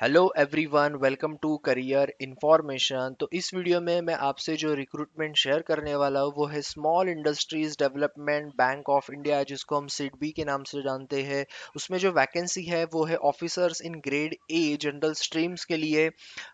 Hello everyone, welcome to career information. तो इस video में मैं आपसे जो रिक्रूटमेंट शेयर करने वाला हूँ वो है small industries development bank of India, जिसको हम सिडबी के नाम से जानते हैं। उसमें जो वैकेंसी है वो है officers in grade a general streams के लिए।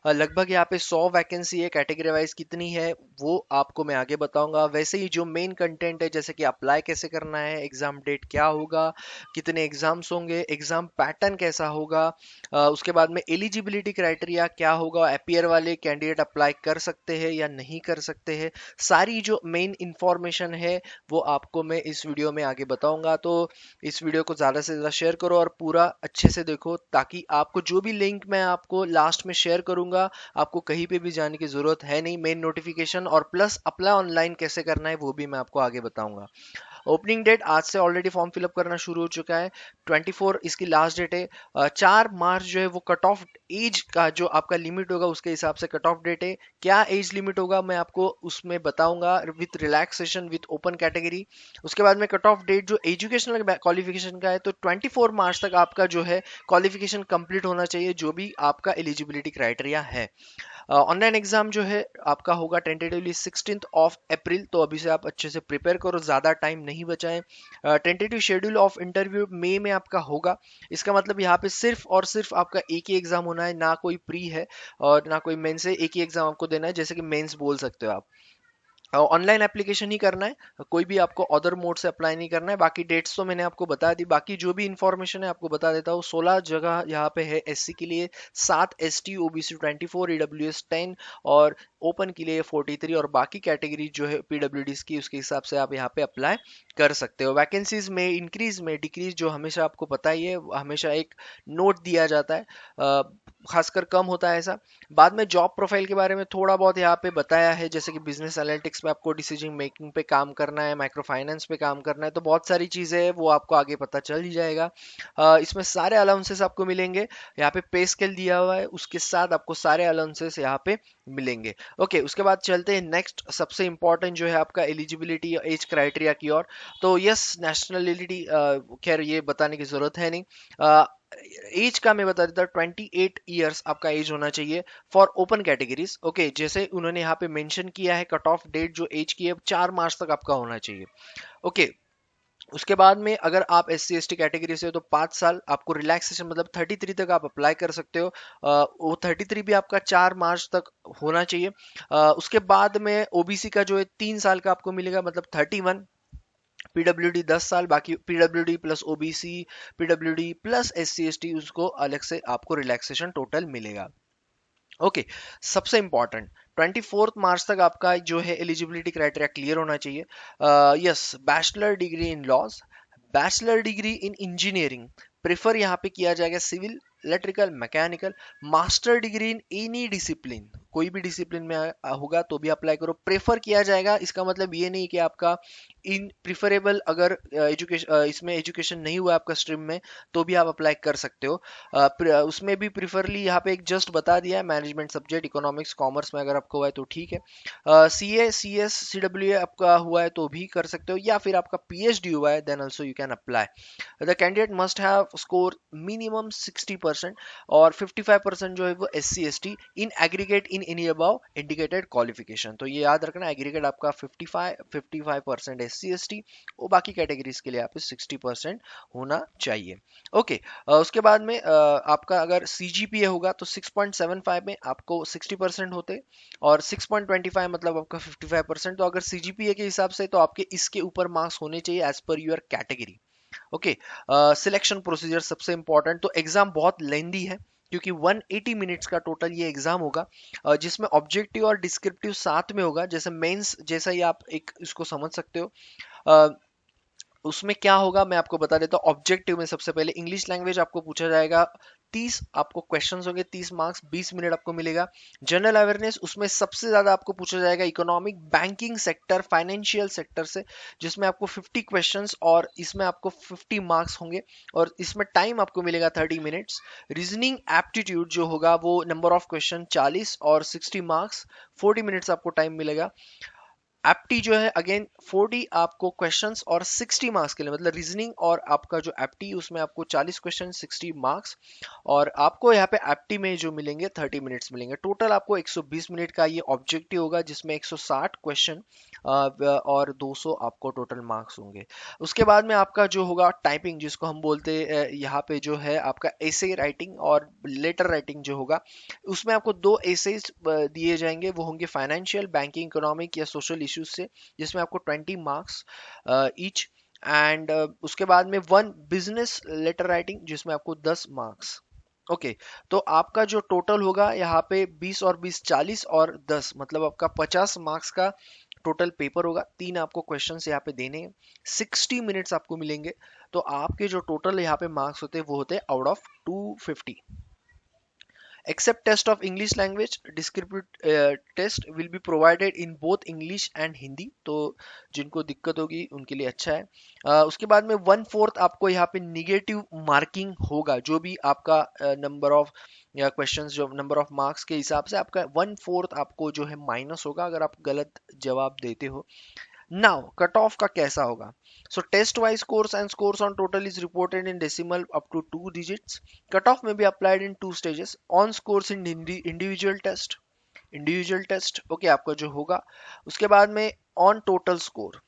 लगभग यहाँ पे 100 वैकेंसी है। कैटेगरी वाइज कितनी है वो आपको मैं आगे बताऊंगा। वैसे ही जो मेन कंटेंट है, जैसे कि अप्लाई कैसे करना है, एग्जाम डेट क्या होगा, कितने एग्जाम्स होंगे, एग्जाम पैटर्न कैसा होगा, उसके बाद में एलिजिबिलिटी क्राइटेरिया क्या होगा, एपीयर वाले कैंडिडेट अप्लाई कर सकते हैं या नहीं कर सकते हैं, सारी जो मेन इंफॉर्मेशन है वो आपको मैं इस वीडियो में आगे बताऊंगा। तो इस वीडियो को ज़्यादा से ज़्यादा शेयर करो और पूरा अच्छे से देखो, ताकि आपको जो भी लिंक मैं आपको लास्ट में शेयर करूंगा आपको कहीं पे भी जाने की ज़रूरत है नहीं। मेन नोटिफिकेशन और प्लस अप्लाई ऑनलाइन कैसे करना है वो भी मैं आपको आगे बताऊंगा। ओपनिंग डेट आज से ऑलरेडी फॉर्म फिलअप करना शुरू हो चुका है। 24 इसकी लास्ट डेट है। 4 मार्च जो है वो कट ऑफ एज का जो आपका लिमिट होगा उसके हिसाब से कट ऑफ डेट है। क्या एज लिमिट होगा मैं आपको उसमें बताऊंगा, with relaxation with open category. उसके बाद में कट ऑफ डेट जो एजुकेशनल क्वालिफिकेशन का है, तो 24 मार्च तक आपका जो है क्वालिफिकेशन कंप्लीट होना चाहिए, जो भी आपका एलिजिबिलिटी क्राइटेरिया है। ऑनलाइन एग्जाम जो है आपका होगा टेंटेटिवली 16 अप्रैल। तो अभी से आप अच्छे से प्रिपेयर करो, ज़्यादा टाइम नहीं बचाएं। टेंटेटिव शेड्यूल ऑफ इंटरव्यू मई में आपका होगा। इसका मतलब यहाँ पे सिर्फ और सिर्फ आपका एक ही एग्जाम होना है, ना कोई प्री है और ना कोई मेंस है। एक ही एग्जाम आपको देना है, जैसे कि मेंस बोल सकते हो आप। ऑनलाइन एप्लीकेशन ही करना है, कोई भी आपको अदर मोड से अप्लाई नहीं करना है। बाकी डेट्स तो मैंने आपको बता दी। बाकी जो भी इंफॉर्मेशन है आपको बता देता हूँ। 16 जगह यहाँ पे है एससी के लिए, 7 एसटी ओबीसी 24, ईडब्ल्यूएस 10 और ओपन के लिए 43, और बाकी कैटेगरी जो है पीडब्ल्यूडीज की उसके हिसाब से आप यहाँ पे अप्लाई कर सकते हो। वैकेंसीज में इंक्रीज में डिक्रीज जो हमेशा आपको पता ही है, हमेशा एक नोट दिया जाता है, खासकर कम होता है ऐसा। बाद में जॉब प्रोफाइल के बारे में थोड़ा बहुत यहाँ पे बताया है, जैसे कि बिजनेस एनालिटिक्स में आपको डिसीजन मेकिंग पे काम करना है, माइक्रो फाइनेंस पे काम करना है, तो बहुत सारी चीज़ें हैं वो आपको आगे पता चल ही जाएगा। इसमें सारे अलाउंसेस आपको मिलेंगे। यहाँ पे पे स्केल दिया हुआ है, उसके साथ आपको सारे अलाउंसेस यहाँ पे मिलेंगे। ओके, उसके बाद चलते हैं नेक्स्ट सबसे इंपॉर्टेंट जो है आपका एलिजिबिलिटी एज क्राइटेरिया की ओर। तो यस, नेशनलिटी खैर ये बताने की जरूरत है नहीं। एज का मैं बता देता हूँ, 28 ईयर्स आपका एज होना चाहिए फॉर ओपन कैटेगरीज। ओके, जैसे उन्होंने यहाँ पे मेंशन किया है, कट ऑफ डेट जो एज की है 4 मार्च तक आपका होना चाहिए। ओके, उसके बाद में अगर आप S C S T category से हो तो 5 साल आपको रिलैक्सेशन, मतलब 33 तक आप अप्लाई कर सकते हो। वो 33 भी आपका 4 मार्च तक होना चाहिए। उसके बाद में ओबीसी का जो है 3 साल का आपको मिलेगा, मतलब 31। पीडब्ल्यूडी 10 साल, बाकी PWD plus OBC, PWD plus S C S T, उसको अलग से आपको रिलैक्सेशन टोटल मिलेगा। ओके, सबसे इंपॉर्टेंट 24 मार्च तक आपका जो है एलिजिबिलिटी क्राइटेरिया क्लियर होना चाहिए। Yes, bachelor degree in laws, bachelor degree in engineering prefer यहाँ पे किया जाएगा, civil, electrical, mechanical. Master degree in any discipline, कोई भी डिसिप्लिन में होगा तो भी अप्लाई करो, प्रेफर किया जाएगा। इसका मतलब ये नहीं कि आपका इन प्रिफरेबल, अगर एजुकेशन इसमें एजुकेशन नहीं हुआ आपका स्ट्रीम में तो भी आप अप्लाई कर सकते हो। उसमें भी प्रिफरली यहाँ पे एक जस्ट बता दिया है, मैनेजमेंट सब्जेक्ट, इकोनॉमिक्स, कॉमर्स में अगर आपको हुआ है तो ठीक है। सी ए C S C W A आपका हुआ है तो भी कर सकते हो, या फिर आपका पीएचडी हुआ है then also you can apply. The candidate must have score minimum 60% और 55% जो है वो S C S T in aggregate in any above indicated qualification. तो ये याद रखना, एग्रीगेट आपका 55% एस सी एस टी, और बाकी कैटेगरीज के लिए आप 60% होना चाहिए। ओके, उसके बाद में आपका अगर CGPA होगा तो 6.75 में आपको 60% होते, और 6.25 मतलब आपका 55%। तो अगर CGPA के हिसाब से तो आपके इसके ऊपर मार्क्स होने चाहिए as per your category. Okay, selection procedure सबसे इंपॉर्टेंट। तो एग्जाम बहुत लेंदी है, क्योंकि 180 मिनट्स का टोटल ये एग्जाम होगा, जिसमें ऑब्जेक्टिव और डिस्क्रिप्टिव साथ में होगा, जैसे मेंस जैसा ही आप एक इसको समझ सकते हो। अ, उसमें क्या होगा मैं आपको बता देता हूँ। ऑब्जेक्टिव में सबसे पहले इंग्लिश लैंग्वेज आपको पूछा जाएगा, 30 आपको क्वेश्चंस होंगे, 30 मार्क्स, 20 मिनट आपको मिलेगा। जनरल अवेयरनेस, उसमें सबसे ज्यादा आपको पूछा जाएगा economic, banking sector, financial sector से, जिसमें आपको 50 क्वेश्चंस और इसमें आपको 50 मार्क्स होंगे, और इसमें टाइम आपको मिलेगा 30 मिनट्स। रीजनिंग एप्टीट्यूड जो होगा वो नंबर ऑफ क्वेश्चन 40 और 60 मार्क्स, 40 मिनट्स आपको टाइम मिलेगा। एप्टी जो है अगेन 40 आपको क्वेश्चंस और 60 मार्क्स के लिए, मतलब रीजनिंग और आपका जो एप्टी उसमें आपको 40 क्वेश्चन 60 मार्क्स। और आपको यहाँ पे एप्टी में जो मिलेंगे 30 मिनट्स मिलेंगे। टोटल आपको 120 मिनट का ये ऑब्जेक्टिव होगा, जिसमें 160 क्वेश्चन और 200 आपको टोटल मार्क्स होंगे। उसके बाद में आपका जो होगा टाइपिंग, जिसको हम बोलते हैं यहाँ पे जो है आपका एसे राइटिंग और लेटर राइटिंग जो होगा, उसमें आपको दो एसेज दिए जाएंगे। वो होंगे फाइनेंशियल, बैंकिंग, इकोनॉमिक या सोशल इश्यूज से, जिसमें आपको 20 मार्क्स ईच। एंड उसके बाद में वन बिजनेस लेटर राइटिंग, जिसमें आपको 10 मार्क्स। ओके, तो आपका जो टोटल होगा यहाँ पे 20 और 20 40 और 10, मतलब आपका 50 मार्क्स का टोटल पेपर होगा। तीन आपको क्वेश्चंस यहाँ पे देने हैं, 60 मिनट्स आपको मिलेंगे। तो आपके जो टोटल यहाँ पे मार्क्स होते हैं वो होते हैं out of 250। Except test of English language, descriptive test will be provided in both English and Hindi। तो जिनको दिक्कत होगी उनके लिए अच्छा है। उसके बाद में 1/4 आपको यहाँ पे निगेटिव मार्किंग होगा, जो भी आपका नंबर ऑफ या क्वेश्चंस, जो नंबर ऑफ मार्क्स के हिसाब से आपका 1/4 आपको जो है माइनस होगा अगर आप गलत जवाब देते हो। नाउ कट ऑफ का कैसा होगा? So test wise scores and scores on total is reported in decimal up to 2 digits. Cut off में भी applied in 2 stages, on scores in individual test okay आपका जो होगा। उसके बाद में ऑन टोटल स्कोर,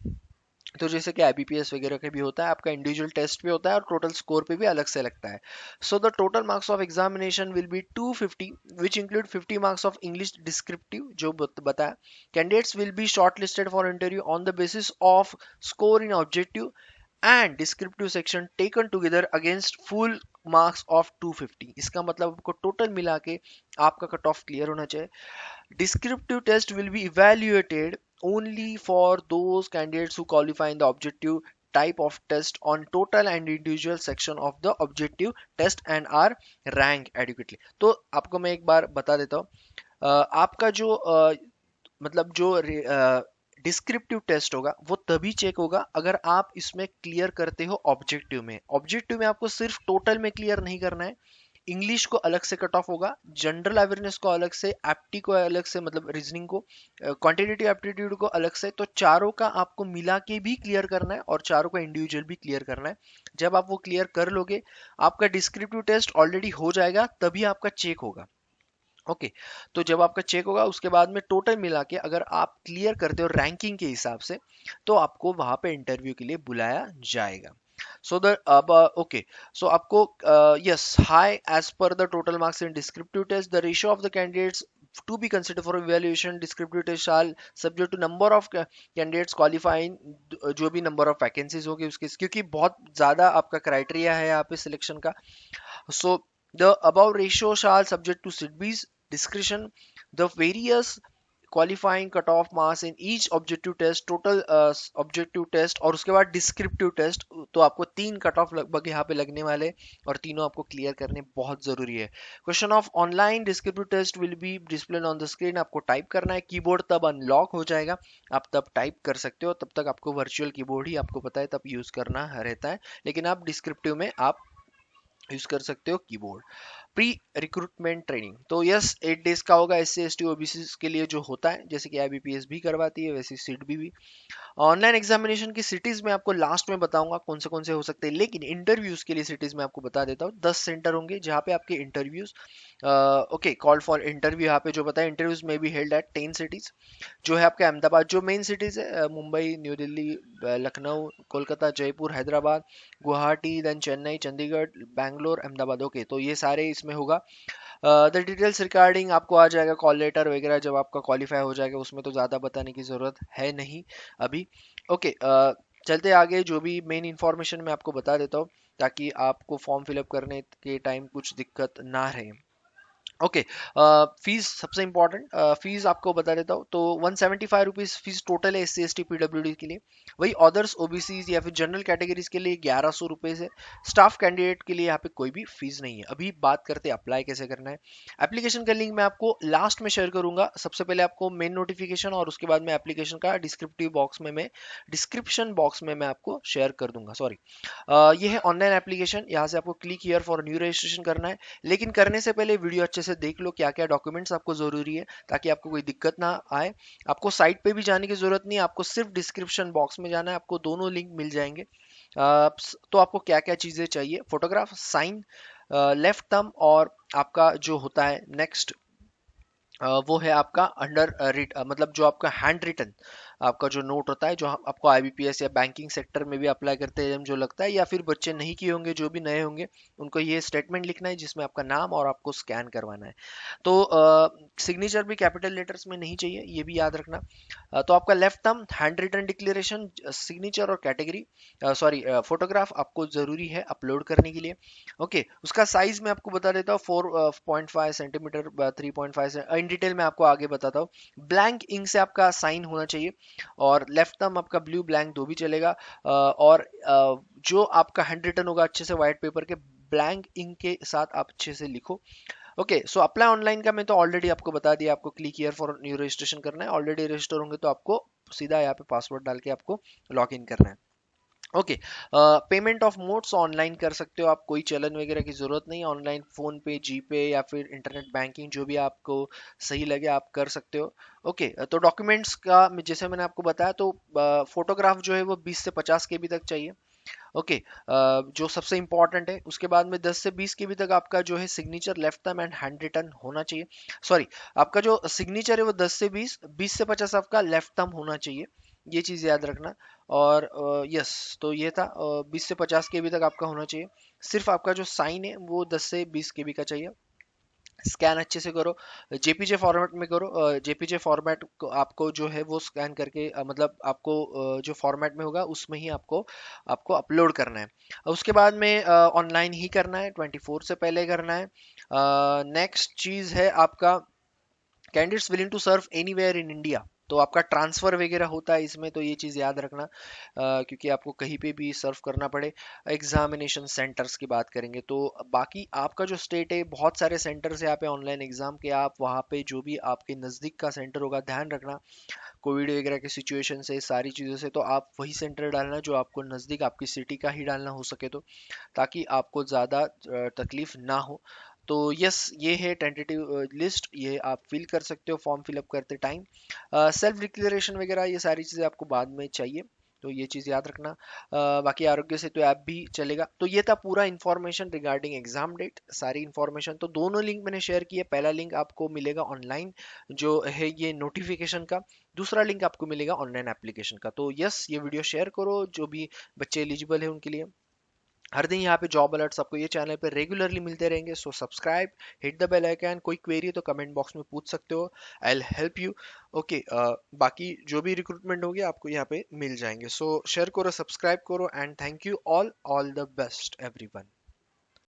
तो जैसे कि आईबीपीएस वगैरह के भी होता है, आपका इंडिविजुअल टेस्ट पे होता है और टोटल स्कोर पे भी अलग से लगता है। So the total marks of examination will be 250, which include 50 marks of English descriptive जो बताया। Candidates will be short listed for interview on the basis off score in objective and descriptive section taken together against full marks of 250। इसका मतलब आपको total मिला के आपका cut off clear होना चाहिए। Descriptive test will be evaluated only for those candidates who qualify in the objective type of test on total and individual section of the objective test and are ranked adequately। तो आपको मैं एक बार बता देता हूँ, आपका जो मतलब जो डिस्क्रिप्टिव टेस्ट होगा वो तभी चेक होगा अगर आप इसमें क्लियर करते हो ऑब्जेक्टिव में। ऑब्जेक्टिव में आपको सिर्फ टोटल में क्लियर नहीं करना है, इंग्लिश को अलग से कट ऑफ होगा, जनरल अवेयरनेस को अलग से, एप्टी को अलग से, मतलब रीजनिंग को, क्वांटिटेटिव एप्टीट्यूड को अलग से। तो चारों का आपको मिला के भी क्लियर करना है और चारों का इंडिविजुअल भी क्लियर करना है। जब आप वो क्लियर कर लोगे, आपका डिस्क्रिप्टिव टेस्ट ऑलरेडी हो जाएगा, तभी आपका चेक होगा। ओके, तो जब आपका चेक होगा उसके बाद में टोटल मिला के अगर आप क्लियर करते हो रैंकिंग के हिसाब से, तो आपको वहां पे इंटरव्यू के लिए बुलाया जाएगा। So the okay, so आपको yes, high as per the total marks in descriptive test, the ratio of the candidates to be considered for evaluation descriptive test shall subject to number of candidates qualifying, जो भी number of vacancies होगी उसके, क्योंकि बहुत ज्यादा आपका criteria है यहाँ पे सिलेक्शन का। So the above ratio shall subject to SIDBI's discretion. The various qualifying cutoff marks in each objective test, total objective test और उसके बाद descriptive test, तो आपको 3 कट ऑफ लगभग यहाँ पे लगने वाले और तीनों आपको क्लियर करने बहुत जरूरी है। Question of online descriptive test will be displayed on the screen. आपको टाइप करना है, कीबोर्ड तब अनलॉक हो जाएगा, आप तब टाइप कर सकते हो, तब तक आपको वर्चुअल कीबोर्ड ही आपको पता है तब यूज करना रहता है, लेकिन आप डिस्क्रिप्टिव में आप यूज कर सकते हो कीबोर्ड। प्री रिक्रूटमेंट ट्रेनिंग, तो यस 8 डेज का होगा S C S T OBC के लिए जो होता है, जैसे कि आईबीपीएस भी करवाती है वैसे सीट भी। ऑनलाइन एग्जामिनेशन की सिटीज में आपको लास्ट में बताऊंगा कौन से हो सकते हैं, लेकिन इंटरव्यूज के लिए सिटीज में आपको बता देता हूँ 10 सेंटर होंगे जहाँ पे आपके interviews okay call for interview यहाँ पे जो बताया इंटरव्यूज में भी हेल्ड एट 10 सिटीज, जो है आपके अहमदाबाद जो मेन सिटीज है, Mumbai, new Delhi, Lucknow, Kolkata, Jaipur, Hyderabad, Guwahati, then Chennai, Chandigarh, Bangalore, Ahmedabad. Okay, तो ये सारे इसमें होगा। द डिटेल्स रिगार्डिंग आपको आ जाएगा कॉल लेटर वगैरह जब आपका क्वालिफाई हो जाएगा, उसमें तो ज़्यादा बताने की ज़रूरत है नहीं अभी। ओके, चलते आगे, जो भी मेन इंफॉर्मेशन मैं आपको बता देता हूँ ताकि आपको फॉर्म फिलअप करने के टाइम कुछ दिक्कत ना रहे। ओके, फीस सबसे इंपॉर्टेंट, फीस आपको बता देता हूँ। तो 175 रुपीज़ फीस टोटल है एससी एसटी पीडब्ल्यूडी के लिए। वही अदर्स ओबीसीज या फिर जनरल कैटेगरीज के लिए 1100 रुपये है। स्टाफ कैंडिडेट के लिए यहाँ पे कोई भी फीस नहीं है। अभी बात करते हैं अप्लाई कैसे करना है। एप्लीकेशन का लिंक मैं आपको लास्ट में शेयर करूंगा। सबसे पहले आपको मेन नोटिफिकेशन और उसके बाद में एप्लीकेशन का डिस्क्रिप्शन बॉक्स में मैं आपको शेयर कर दूंगा। सॉरी, ये है ऑनलाइन एप्लीकेशन, यहाँ से आपको click here for new registration करना है, लेकिन करने से पहले वीडियो अच्छे से से देख लो क्या क्या डॉक्यूमेंट्स आपको ज़रूरी है, ताकि आपको कोई दिक्कत ना आए। आपको साइट पे भी जाने की ज़रूरत नहीं है, आपको सिर्फ डिस्क्रिप्शन बॉक्स में जाना है, आपको दोनों लिंक मिल जाएंगे। तो आपको क्या क्या चीज़ें चाहिए, फोटोग्राफ, साइन, लेफ्ट थंब, और आपका जो होता है नेक्स्ट वो है आपका अंडर मतलब जो आपका हैंड रिटन आपका जो नोट होता है, जो आपको आईबीपीएस या बैंकिंग सेक्टर में भी अप्लाई करते हैं जो लगता है, या फिर बच्चे नहीं किए होंगे जो भी नए होंगे, उनको ये स्टेटमेंट लिखना है जिसमें आपका नाम और आपको स्कैन करवाना है। तो सिग्नेचर भी कैपिटल लेटर्स में नहीं चाहिए, ये भी याद रखना। तो आपका left thumb, hand written declaration, signature और कैटेगरी, सॉरी फोटोग्राफ आपको जरूरी है अपलोड करने के लिए। ओके, उसका साइज मैं आपको बता देता हूँ, 4.5 सेंटीमीटर, 3.5 इन डिटेल मैं आपको आगे बताता हूँ। ब्लैंक इंक से आपका साइन होना चाहिए, और लेफ्ट थंब आपका ब्लू ब्लैंक दो भी चलेगा, और जो आपका हैंड रिटन होगा अच्छे से व्हाइट पेपर के ब्लैंक इंक के साथ आप अच्छे से लिखो। ओके, सो अप्लाई ऑनलाइन का मैं तो ऑलरेडी आपको बता दिया, आपको click here for new registration करना है, ऑलरेडी रजिस्टर होंगे तो आपको सीधा यहाँ पे पासवर्ड डाल के आपको लॉग इन करना है। Okay, payment of modes online कर सकते हो आप, कोई चलन वगैरह की जरूरत नहीं, ऑनलाइन फोन पे, जीपे या फिर इंटरनेट बैंकिंग जो भी आपको सही लगे आप कर सकते हो। ओके, तो डॉक्यूमेंट्स का जैसे मैंने आपको बताया, तो फोटोग्राफ जो है वो 20 से 50 केबी तक चाहिए। ओके, जो सबसे इंपॉर्टेंट है, उसके बाद में 10 से 20 केबी तक आपका जो है signature, left thumb and hand written होना चाहिए। सॉरी, आपका जो सिग्नेचर है वो 10 से 20, 20 से 50 आपका लेफ्ट थंब होना चाहिए, ये चीज़ याद रखना। और यस, तो ये था, 20 से 50 केबी तक आपका होना चाहिए। सिर्फ आपका जो साइन है वो 10 से 20 केबी का चाहिए। स्कैन अच्छे से करो, जेपीजे फॉर्मेट में करो, जेपीजे फॉर्मेट को आपको जो है वो स्कैन करके मतलब आपको जो फॉर्मेट में होगा उसमें ही आपको आपको अपलोड करना है। उसके बाद में ऑनलाइन ही करना है, 24 से पहले करना है। नेक्स्ट चीज़ है आपका candidates willing to serve anywhere in India, तो आपका ट्रांसफर वगैरह होता है इसमें, तो ये चीज़ याद रखना, क्योंकि आपको कहीं पे भी सर्व करना पड़े। एग्जामिनेशन सेंटर्स की बात करेंगे तो बाकी आपका जो स्टेट है, बहुत सारे सेंटर्स है यहाँ पे ऑनलाइन एग्जाम के, आप वहाँ पे जो भी आपके नज़दीक का सेंटर होगा, ध्यान रखना कोविड वगैरह की सिचुएशन से, सारी चीज़ों से, तो आप वही सेंटर डालना जो आपको नज़दीक आपकी सिटी का ही डालना हो सके, तो ताकि आपको ज़्यादा तकलीफ ना हो। तो यस, ये है टेंटेटिव लिस्ट, ये आप फिल कर सकते हो फॉर्म फिलअप करते टाइम। सेल्फ डिक्लेरेशन वगैरह ये सारी चीज़ें आपको बाद में चाहिए, तो ये चीज़ याद रखना। बाकी आरोग्य सेतु ऐप भी चलेगा। तो ये था पूरा इन्फॉर्मेशन रिगार्डिंग एग्जाम डेट, सारी इन्फॉर्मेशन। तो दोनों लिंक मैंने शेयर किए, पहला लिंक आपको मिलेगा ऑनलाइन जो है ये नोटिफिकेशन का, दूसरा लिंक आपको मिलेगा ऑनलाइन एप्लीकेशन का। तो यस, ये वीडियो शेयर करो जो भी बच्चे एलिजिबल है उनके लिए। हर दिन यहाँ पे जॉब अलर्ट्स आपको ये चैनल पे रेगुलरली मिलते रहेंगे, so subscribe, hit the bell icon. कोई क्वेरी है तो कमेंट बॉक्स में पूछ सकते हो, I will help you. Okay, बाकी जो भी रिक्रूटमेंट होगी आपको यहाँ पे मिल जाएंगे, सो शेयर करो, सब्सक्राइब करो, and thank you all the best everyone.